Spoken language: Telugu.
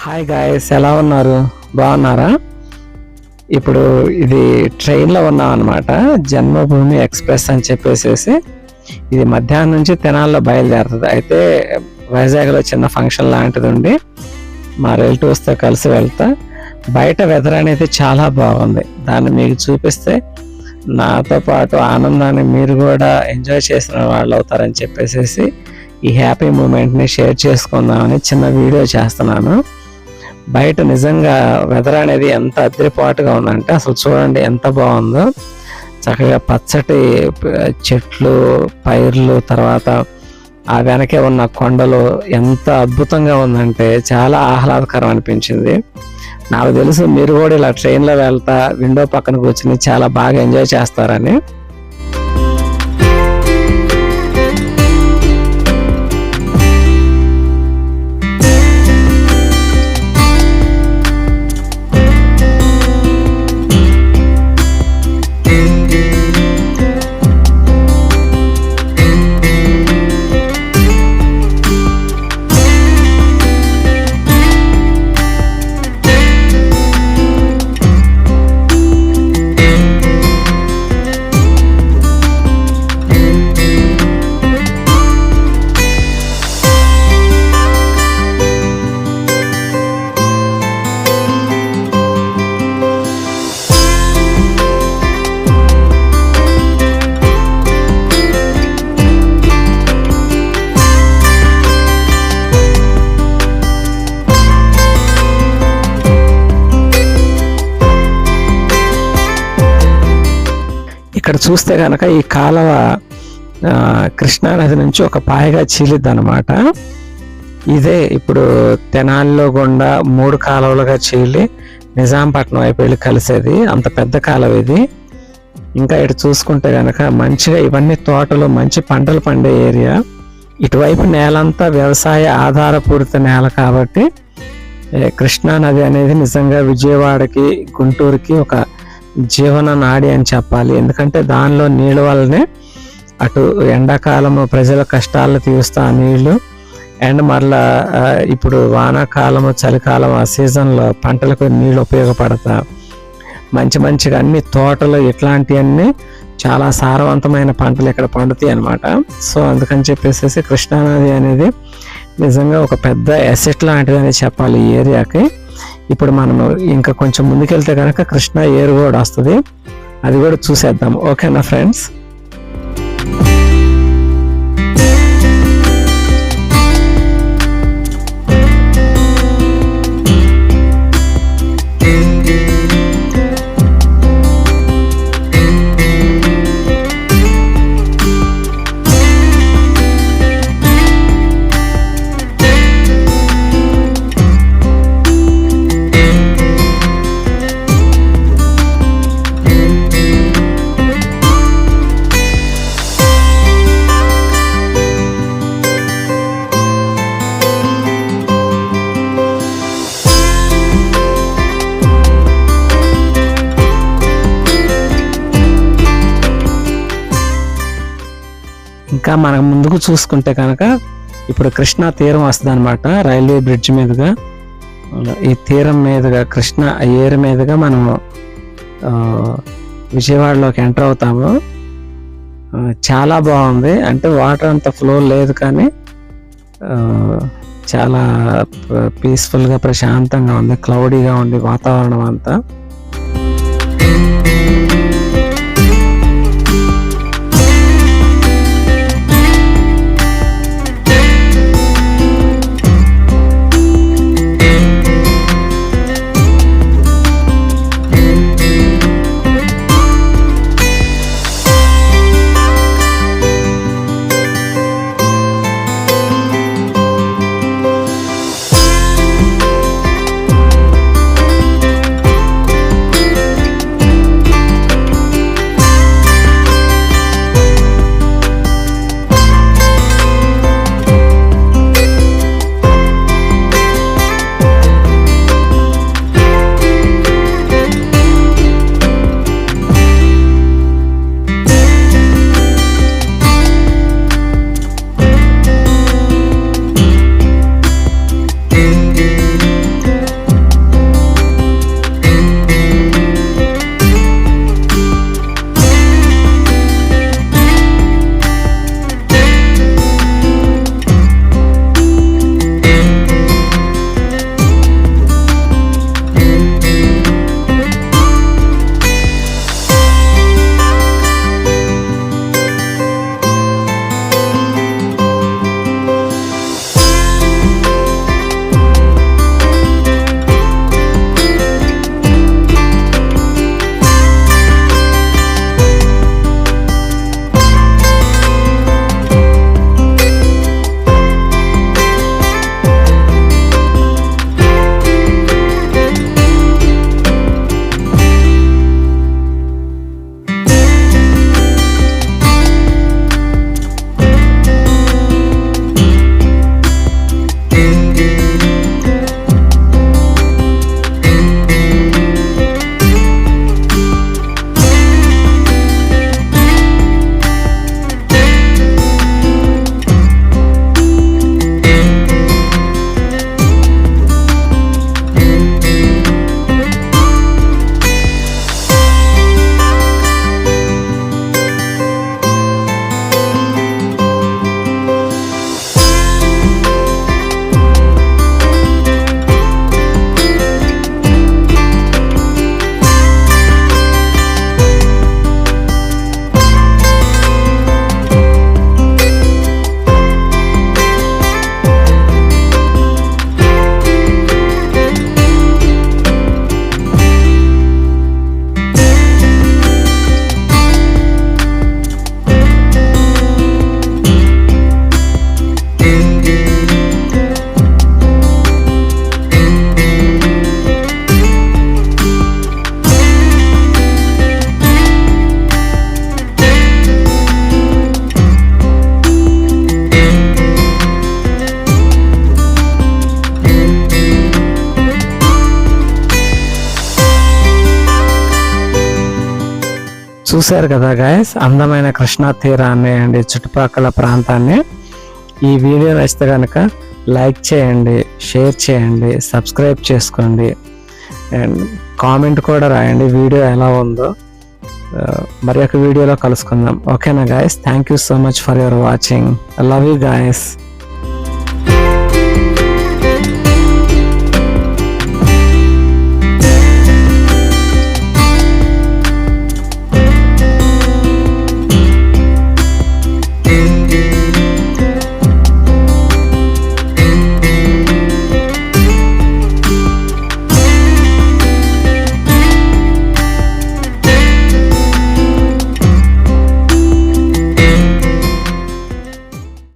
హాయ్ గాయస్, ఎలా ఉన్నారు? బాగున్నారా? ఇప్పుడు ఇది ట్రైన్లో ఉన్నాం అనమాట. జన్మభూమి ఎక్స్ప్రెస్ అని చెప్పేసి ఇది మధ్యాహ్నం నుంచి తెనాల్లో బయలుదేరుతుంది. అయితే వైజాగ్లో చిన్న ఫంక్షన్ లాంటిది ఉండి మా రిలేటివ్స్తో కలిసి వెళ్తా. బయట వెదర్ అనేది చాలా బాగుంది. దాన్ని మీకు చూపిస్తే నాతో పాటు ఆనందాన్ని మీరు కూడా ఎంజాయ్ చేసిన వాళ్ళు అవుతారని చెప్పేసి ఈ హ్యాపీ మూమెంట్ని షేర్ చేసుకుందామని చిన్న వీడియో చేస్తున్నాను. బయట నిజంగా వెదర్ అనేది ఎంత అద్దరిపాటుగా ఉందంటే అసలు చూడండి ఎంత బాగుందో. చక్కగా పచ్చటి చెట్లు, పైర్లు, తర్వాత ఆ వెనకే ఉన్న కొండలు ఎంత అద్భుతంగా ఉందంటే చాలా ఆహ్లాదకరం అనిపించింది. నాకు తెలుసు మీరు కూడా ఇలా ట్రైన్లో వెళ్తా విండో పక్కన కూర్చుని చాలా బాగా ఎంజాయ్ చేస్తారని. ఇక్కడ చూస్తే కనుక ఈ కాలువ కృష్ణానది నుంచి ఒక పాయగా చీలిద్ది అనమాట. ఇదే ఇప్పుడు తెనాలిలో గుండా 3 కాలువలుగా చీలి నిజాంపట్నం వైపు వెళ్ళి కలిసేది. అంత పెద్ద కాలువ ఇది. ఇంకా ఇటు చూసుకుంటే కనుక మంచిగా ఇవన్నీ తోటలు, మంచి పంటలు పండే ఏరియా. ఇటువైపు నేలంతా వ్యవసాయ ఆధారపూరిత నేల కాబట్టి కృష్ణానది అనేది నిజంగా విజయవాడకి, గుంటూరుకి ఒక జీవన నాడి అని చెప్పాలి. ఎందుకంటే దానిలో నీళ్ళ వల్లనే అటు ఎండాకాలము ప్రజల కష్టాలను తీరుస్తా ఆ నీళ్లు, అండ్ మళ్ళా ఇప్పుడు వానాకాలము, చలికాలం ఆ సీజన్లో పంటలకు నీళ్ళు ఉపయోగపడతా మంచిగా అన్ని తోటలు ఇట్లాంటివన్నీ చాలా సారవంతమైన పంటలు ఇక్కడ పండుతాయి అన్నమాట. సో అందుకని చెప్పేసి కృష్ణానది అనేది నిజంగా ఒక పెద్ద అసెట్ లాంటిదని చెప్పాలి ఈ ఏరియాకి. ఇప్పుడు మనము ఇంకా కొంచెం ముందుకెళ్తే కనుక కృష్ణా ఏరు కూడా వస్తుంది, అది కూడా చూసేద్దాం. ఓకేనా ఫ్రెండ్స్? ఇంకా మనం ముందుకు చూసుకుంటే కనుక ఇప్పుడు కృష్ణా తీరం వస్తుంది అనమాట. రైల్వే బ్రిడ్జ్ మీదుగా ఈ తీరం మీదుగా కృష్ణ ఏరు మీదుగా మనం విజయవాడలోకి ఎంటర్ అవుతాము. చాలా బాగుంది. అంటే వాటర్ అంత ఫ్లో లేదు కానీ చాలా పీస్ఫుల్గా, ప్రశాంతంగా ఉంది. క్లౌడీగా ఉంది వాతావరణం అంతా. చూశారు కదా గాయస్, అందమైన కృష్ణా తీరాన్ని అండ్ చుట్టుపక్కల ప్రాంతాన్ని. ఈ వీడియో నచ్చితే కనుక లైక్ చేయండి, షేర్ చేయండి, సబ్స్క్రైబ్ చేసుకోండి అండ్ కామెంట్ కూడా రాయండి వీడియో ఎలా ఉందో. మరి ఒక వీడియోలో కలుసుకుందాం. ఓకేనా guys, thank you so much for your watching. I love you guys.